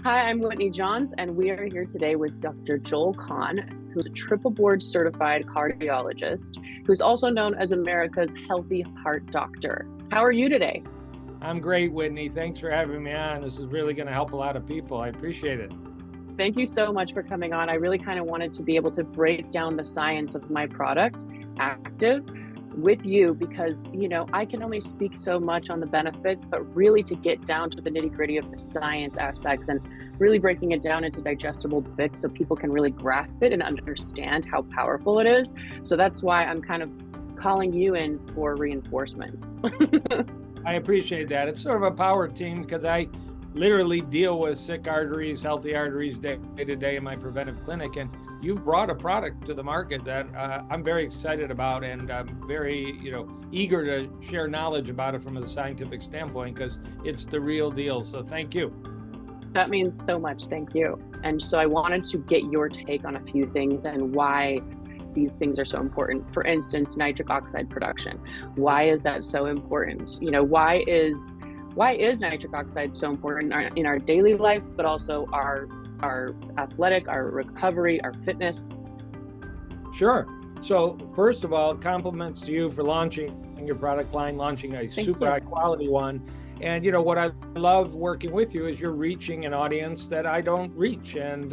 Hi, I'm Whitney Johns, and we are here today with Dr. Joel Kahn, who's a triple board certified cardiologist, who's also known as America's Healthy Heart Doctor. How are you today? I'm great, Whitney. Thanks for having me on. This is really going to help a lot of people. I appreciate it. Thank you so much for coming on. I really kind of wanted to be able to break down the science of my product, Active, with you because, I can only speak so much on the benefits, but really to get down to the nitty-gritty of the science aspects and really breaking it down into digestible bits so people can really grasp it and understand how powerful it is. So that's why I'm kind of calling you in for reinforcements. I appreciate that. It's sort of a power team because I literally deal with sick arteries, healthy arteries day to day in my preventive clinic. And you've brought a product to the market that I'm very excited about, and I'm very, eager to share knowledge about it from a scientific standpoint because it's the real deal. So thank you. That means so much. Thank you. And so I wanted to get your take on a few things and why these things are so important. For instance, nitric oxide production. Why is that so important? Why is nitric oxide so important in our daily life, but also our athletic, our recovery, our fitness? Sure. So first of all, compliments to you for launching your product line, launching a super high quality one. And what I love working with you is you're reaching an audience that I don't reach. And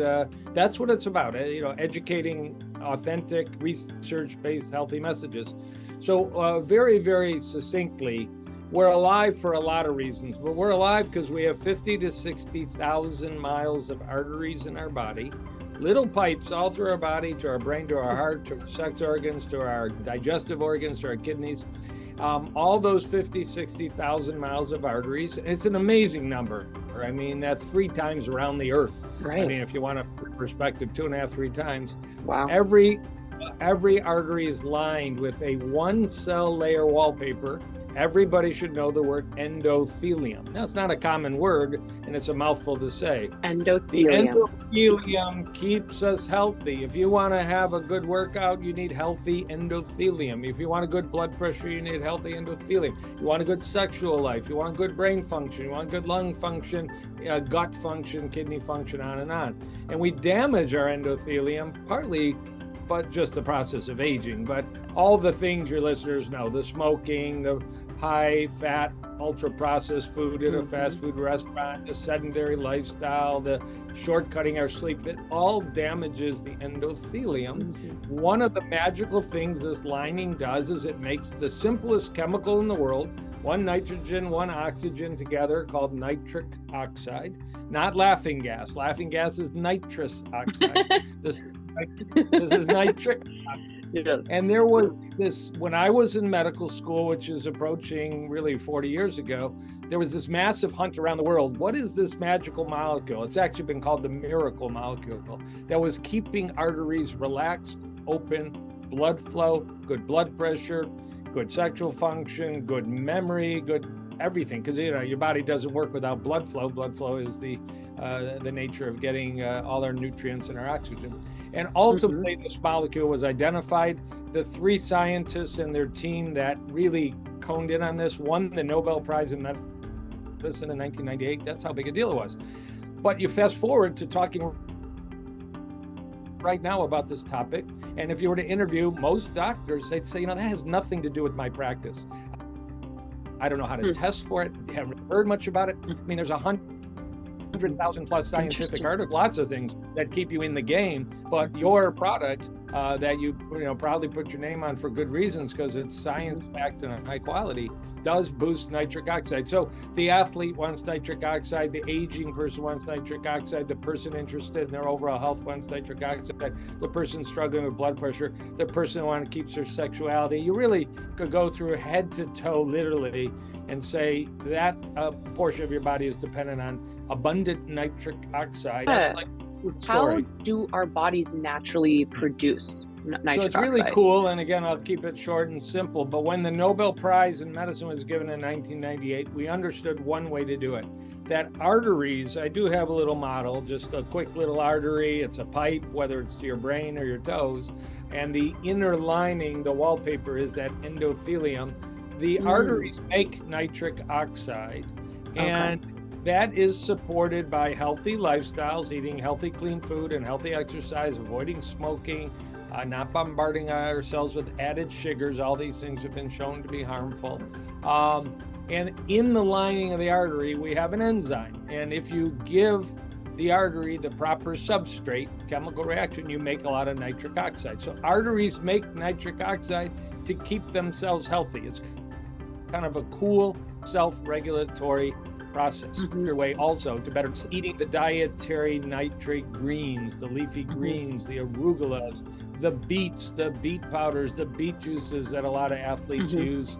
that's what it's about, educating authentic, research-based, healthy messages. So very, very succinctly, we're alive for a lot of reasons, but we're alive because we have 50 to 60,000 miles of arteries in our body, little pipes all through our body, to our brain, to our heart, to our sex organs, to our digestive organs, to our kidneys. All those 50, 60,000 miles of arteries. It's an amazing number. I mean, that's 3 times around the earth. Right. I mean, if you want a perspective, 2.5, 3 times. Wow. Every artery is lined with a 1-cell layer wallpaper. Everybody should know the word endothelium. Now, it's not a common word, and it's a mouthful to say. Endothelium. The endothelium keeps us healthy. If you want to have a good workout, you need healthy endothelium. If you want a good blood pressure, you need healthy endothelium. You want a good sexual life. You want good brain function. You want good lung function, gut function, kidney function, on and on. And we damage our endothelium partly but just the process of aging, but all the things your listeners know, the smoking, the high fat, ultra processed food at a fast food restaurant, the sedentary lifestyle, the shortcutting our sleep, it all damages the endothelium. One of the magical things this lining does is it makes the simplest chemical in the world, one nitrogen, one oxygen together, called nitric oxide, not laughing gas. Laughing gas is nitrous oxide. This is nitric oxide. Yes. And there was this, when I was in medical school, which is approaching really 40 years ago, there was this massive hunt around the world. What is this magical molecule? It's actually been called the miracle molecule that was keeping arteries relaxed, open, blood flow, good blood pressure, good sexual function, good memory, good everything. Because your body doesn't work without blood flow. Blood flow is the nature of getting all our nutrients and our oxygen. And ultimately, this molecule was identified. The 3 scientists and their team that really honed in on this won the Nobel Prize in Medicine in 1998. That's how big a deal it was. But you fast forward to talking right now about this topic, and if you were to interview most doctors, they'd say, that has nothing to do with my practice. I don't know how to test for it. You haven't heard much about it. I mean, there's 100,000 plus scientific articles, lots of things that keep you in the game. But your product that you proudly put your name on for good reasons, because it's science-backed and high quality, does boost nitric oxide. So the athlete wants nitric oxide, the aging person wants nitric oxide, the person interested in their overall health wants nitric oxide, the person struggling with blood pressure, the person who wants to keep their sexuality. You really could go through head to toe, literally, and say that portion of your body is dependent on abundant nitric oxide. That's like a good story. How do our bodies naturally produce nitric oxide? So it's really cool, and again, I'll keep it short and simple, but when the Nobel Prize in Medicine was given in 1998, we understood one way to do it. That arteries, I do have a little model, just a quick little artery, it's a pipe, whether it's to your brain or your toes, and the inner lining, the wallpaper, is that endothelium. The arteries make nitric oxide, and That is supported by healthy lifestyles, eating healthy, clean food and healthy exercise, avoiding smoking, not bombarding ourselves with added sugars. All these things have been shown to be harmful. And in the lining of the artery, we have an enzyme. And if you give the artery the proper substrate, chemical reaction, you make a lot of nitric oxide. So arteries make nitric oxide to keep themselves healthy. It's kind of a cool self-regulatory process. Your way also to better eating the dietary nitrate greens, the leafy greens, the arugulas, the beets, the beet powders, the beet juices that a lot of athletes use,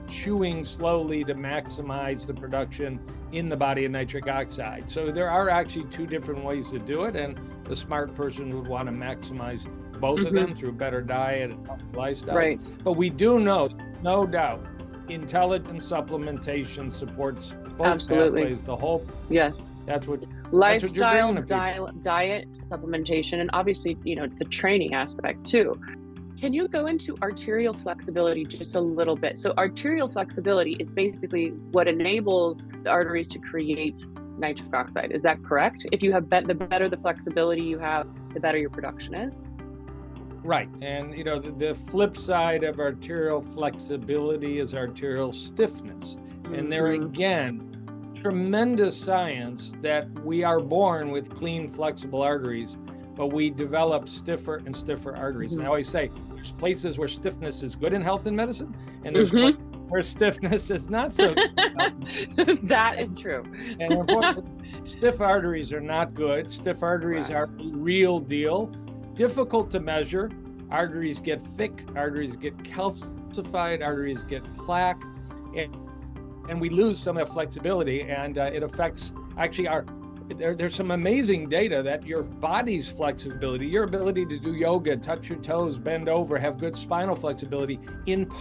chewing slowly to maximize the production in the body of nitric oxide. So there are actually two different ways to do it, and the smart person would want to maximize both of them through better diet and lifestyles. Right. But we do know, no doubt, intelligent supplementation supports both pathways, the whole. Yes. That's what lifestyle, diet, supplementation, and obviously, the training aspect too. Can you go into arterial flexibility just a little bit? So arterial flexibility is basically what enables the arteries to create nitric oxide. Is that correct? If you have the better the flexibility you have, the better your production is. Right. And, the flip side of arterial flexibility is arterial stiffness. And there again, tremendous science that we are born with clean, flexible arteries, but we develop stiffer and stiffer arteries. And I always say, there's places where stiffness is good in health and medicine, and there's places where stiffness is not so good. That is true. And unfortunately, stiff arteries are not good. Stiff arteries are the real deal. Difficult to measure. Arteries get thick, arteries get calcified, arteries get plaque, and we lose some of that flexibility, and it affects actually there's some amazing data that your body's flexibility, your ability to do yoga, touch your toes, bend over, have good spinal flexibility, in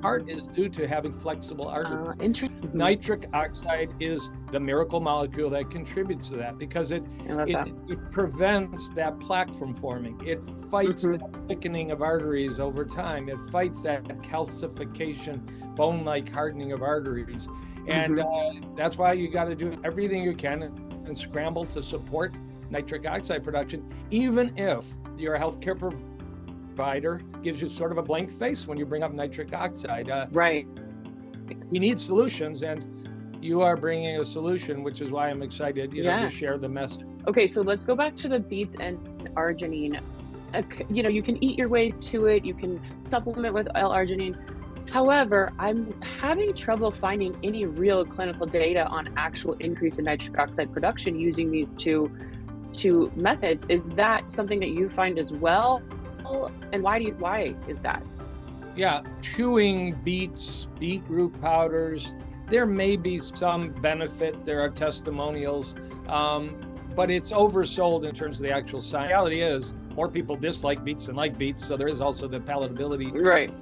part is due to having flexible arteries. Interesting. Nitric oxide is the miracle molecule that contributes to that because it prevents that plaque from forming. It fights the thickening of arteries over time. It fights that calcification, bone-like hardening of arteries. And that's why you got to do everything you can and scramble to support nitric oxide production, even if your healthcare provider gives you sort of a blank face when you bring up nitric oxide. Right. We need solutions, and you are bringing a solution, which is why I'm excited, to share the message. Okay, so let's go back to the beets and arginine. You can eat your way to it. You can supplement with L-arginine. However, I'm having trouble finding any real clinical data on actual increase in nitric oxide production using these two methods. Is that something that you find as well? And why is that? Yeah, chewing beets, beetroot powders, there may be some benefit. There are testimonials, but it's oversold in terms of the actual science. The reality is, more people dislike beets than like beets, so there is also the palatability. Right.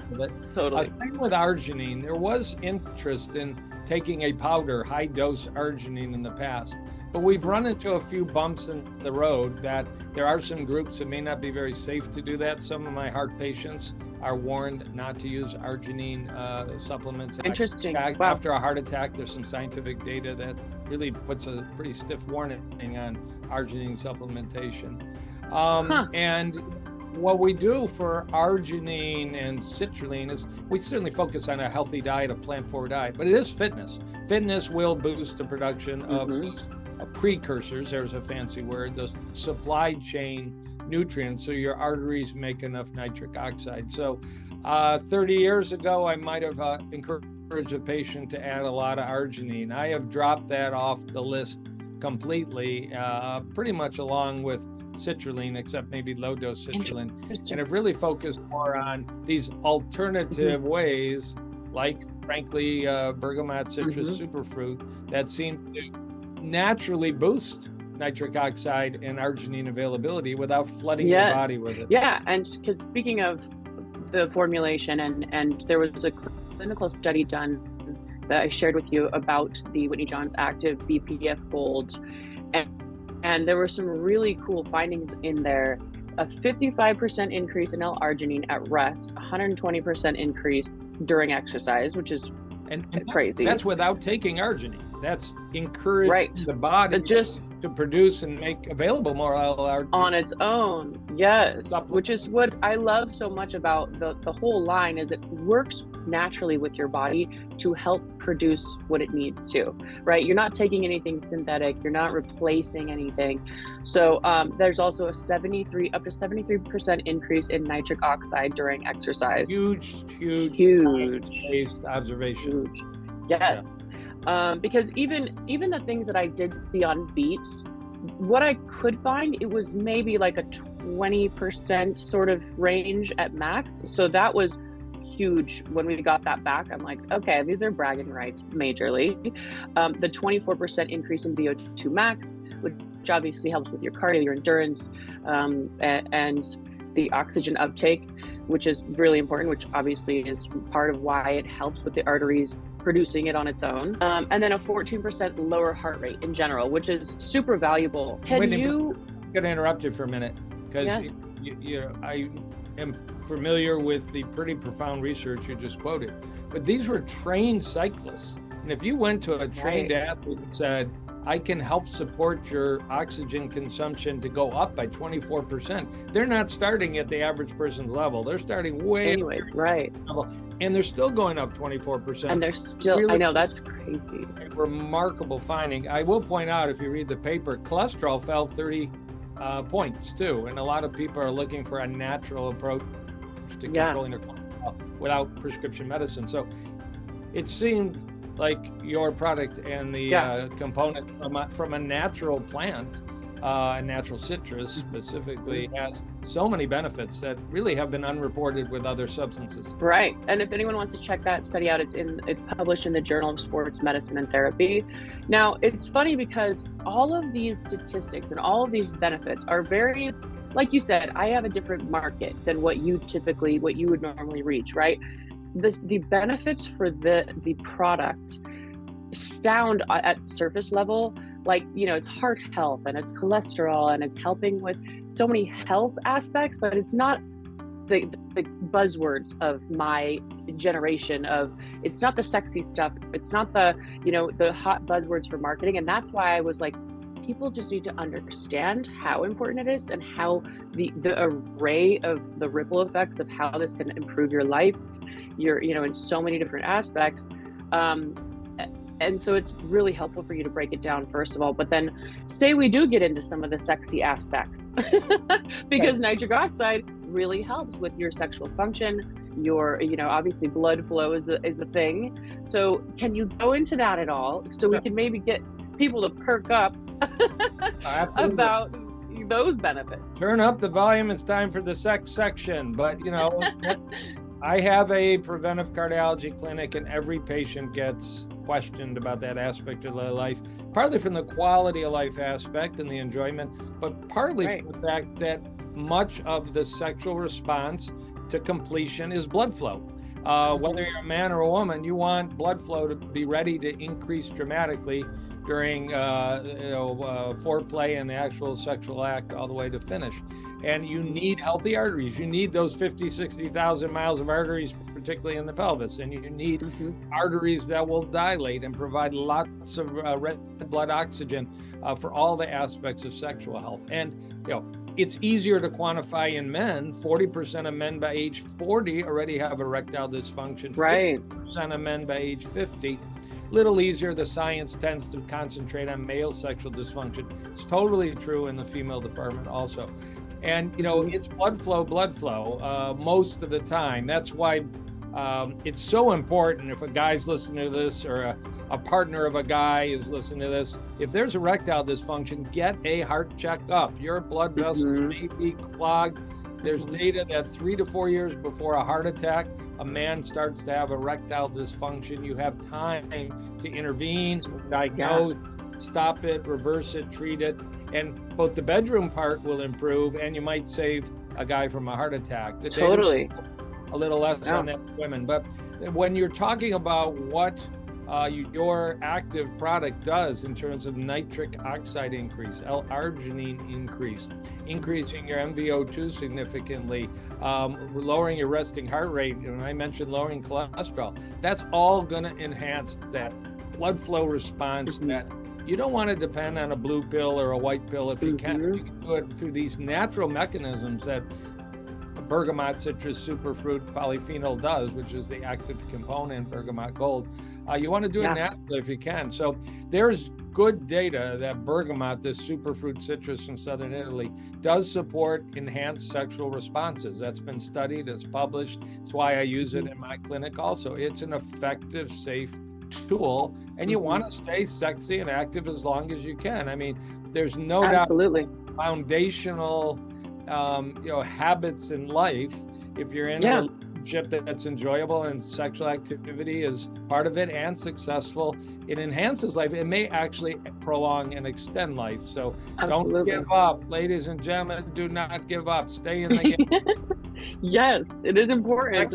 Totally. Same with arginine. There was interest in taking a powder, high-dose arginine in the past, but we've run into a few bumps in the road that there are some groups that may not be very safe to do that. Some of my heart patients are warned not to use arginine supplements. Interesting. After a heart attack, there's some scientific data that really puts a pretty stiff warning on arginine supplementation. And what we do for arginine and citrulline is we certainly focus on a healthy diet, a plant-forward diet, but it is fitness. Fitness will boost the production of precursors, there's a fancy word, the supply chain nutrients, so your arteries make enough nitric oxide. So 30 years ago, I might have encouraged a patient to add a lot of arginine. I have dropped that off the list completely, pretty much along with citrulline, except maybe low-dose citrulline, and have really focused more on these alternative ways, like, frankly, bergamot citrus superfruit, that seem to naturally boost nitric oxide and arginine availability without flooding your body with it. Yeah, and because speaking of the formulation, and there was a clinical study done that I shared with you about the Whitney Johns Active BPF Gold, and there were some really cool findings in there. A 55% increase in L-arginine at rest, 120% increase during exercise, which is And crazy. That's without taking arginine. That's encouraging right. the body just to produce and make available more L-arginine on its own. Yes, supplement. Which is what I love so much about the whole line, is it works naturally with your body to help produce what it needs to, right? You're not taking anything synthetic, you're not replacing anything. So there's also a 73% increase in nitric oxide during exercise. Huge based observation. Huge. Yes. Because even the things that I did see on beets, what I could find, it was maybe like a 20% sort of range at max. So that was huge. When we got that back, I'm like, okay, these are bragging rights majorly. The 24% increase in VO2 max, which obviously helps with your cardio, your endurance, and the oxygen uptake, which is really important, which obviously is part of why it helps with the arteries producing it on its own. And then a 14% lower heart rate in general, which is super valuable. I'm going to interrupt you for a minute, because I am familiar with the pretty profound research you just quoted, but these were trained cyclists. And if you went to a trained athlete and said, I can help support your oxygen consumption to go up by 24%, they're not starting at the average person's level. They're starting way anyway, right. level, and they're still going up 24%. And they're still, really, I know, that's crazy. A remarkable finding. I will point out, if you read the paper, cholesterol fell 30 points too. And a lot of people are looking for a natural approach to controlling their cholesterol without prescription medicine. So it seemed like your product and the component from a natural plant, a natural citrus specifically, has so many benefits that really have been unreported with other substances. Right. And if anyone wants to check that study out, it's published in the Journal of Sports Medicine and Therapy. Now, it's funny because all of these statistics and all of these benefits are very, like you said, I have a different market than what you would normally reach, right? The benefits for the product sound at surface level like, it's heart health and it's cholesterol and it's helping with so many health aspects, but it's not the buzzwords of my generation. It's not the sexy stuff, it's not the hot buzzwords for marketing. And that's why I was like, people just need to understand how important it is and how the array of the ripple effects of how this can improve your life, in so many different aspects. And so it's really helpful for you to break it down, first of all, but then say we do get into some of the sexy aspects, because nitric oxide really helps with your sexual function. Your, obviously blood flow is a thing. So can you go into that at all? So we can maybe get people to perk up about those benefits. Turn up the volume. It's time for the sex section. But, I have a preventive cardiology clinic, and every patient gets questioned about that aspect of their life, partly from the quality of life aspect and the enjoyment, but partly from the fact that much of the sexual response to completion is blood flow. Whether you're a man or a woman, you want blood flow to be ready to increase dramatically during foreplay and the actual sexual act all the way to finish. And you need healthy arteries. You need those 50, 60,000 miles of arteries, particularly in the pelvis. And you need arteries that will dilate and provide lots of red blood oxygen for all the aspects of sexual health. And, it's easier to quantify in men. 40% of men by age 40 already have erectile dysfunction. Right. 50% of men by age 50. Little easier, the science tends to concentrate on male sexual dysfunction. It's totally true in the female department also. And, it's blood flow most of the time. That's why it's so important, if a guy's listening to this or a partner of a guy is listening to this, if there's erectile dysfunction, get a heart checkup. Your blood vessels may be clogged. There's data that 3 to 4 years before a heart attack, a man starts to have erectile dysfunction. You have time to intervene, diagnose, stop it, reverse it, treat it. And both the bedroom part will improve, and you might save a guy from a heart attack. The totally. A little less on that with women. But when you're talking about what your active product does in terms of nitric oxide increase, L-arginine increase, increasing your MVO2 significantly, lowering your resting heart rate. And I mentioned lowering cholesterol. That's all going to enhance that blood flow response that you don't want to depend on a blue pill or a white pill if you can. You can do it through these natural mechanisms that bergamot citrus superfruit polyphenol does, which is the active component, bergamot gold. You want to do it naturally if you can. So there's good data that bergamot, this superfruit citrus from southern Italy, does support enhanced sexual responses. That's been studied, it's published. It's why I use it in my clinic also. It's an effective, safe tool, and you want to stay sexy and active as long as you can. I mean, there's no doubt foundational habits in life. If you're in a relationship that's enjoyable and sexual activity is part of it and successful, it enhances life. It may actually prolong and extend life. So don't give up, ladies and gentlemen. Do not give up. Stay in the game. Yes, it is important.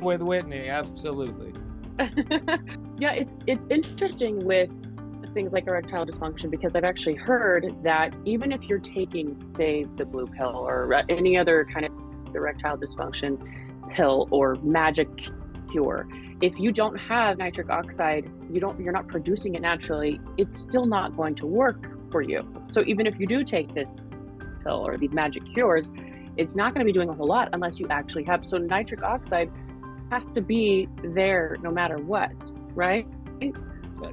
With Whitney, absolutely. Yeah, it's interesting with things like erectile dysfunction, because I've actually heard that even if you're taking, say, the blue pill or any other kind of erectile dysfunction pill or magic cure, if you don't have nitric oxide, you're not producing it naturally, it's still not going to work for you. So even if you do take this pill or these magic cures, it's not going to be doing a whole lot unless you actually have. So nitric oxide has to be there no matter what, right?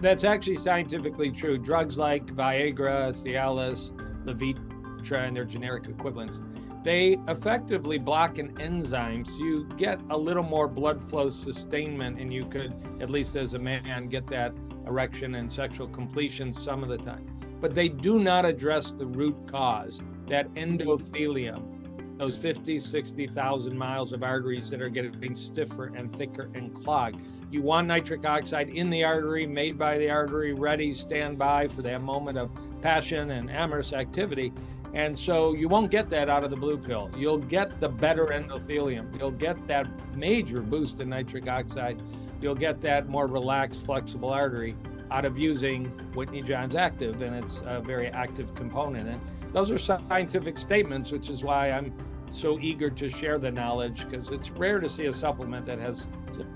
That's actually scientifically true. Drugs like Viagra, Cialis, Levitra, and their generic equivalents, they effectively block an enzyme. So you get a little more blood flow sustainment, and you could, at least as a man, get that erection and sexual completion some of the time. But they do not address the root cause, that endothelium, those 50, 60,000 miles of arteries that are getting stiffer and thicker and clogged. You want nitric oxide in the artery, made by the artery, ready, stand by for that moment of passion and amorous activity. And so you won't get that out of the blue pill. You'll get the better endothelium. You'll get that major boost in nitric oxide. You'll get that more relaxed, flexible artery out of using Whitney Johns Active, and it's a very active component. And those are scientific statements, which is why I'm so eager to share the knowledge, because it's rare to see a supplement that has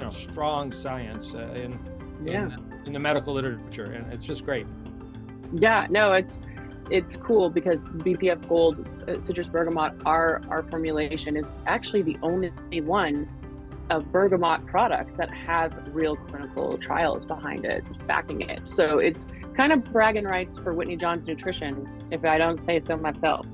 strong science in the medical literature, and it's just great. Yeah, no, it's cool because BPF Gold citrus bergamot, our formulation is actually the only one of bergamot products that have real clinical trials behind it, backing it. So it's kind of bragging rights for Whitney Johns Nutrition, if I don't say so myself.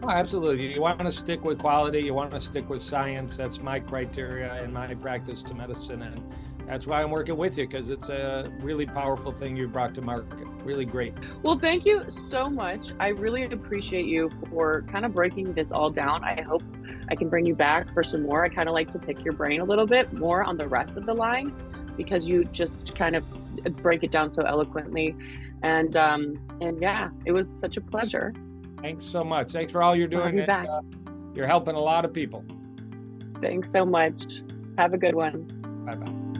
Oh, absolutely. You want to stick with quality. You want to stick with science. That's my criteria in my practice to medicine. And that's why I'm working with you, because it's a really powerful thing you brought to market. Really great. Well, thank you so much. I really appreciate you for kind of breaking this all down. I hope I can bring you back for some more. I kind of like to pick your brain a little bit more on the rest of the line, because you just kind of break it down so eloquently. And yeah, it was such a pleasure. Thanks so much. Thanks for all you're doing. You're helping a lot of people. Thanks so much. Have a good one. Bye-bye.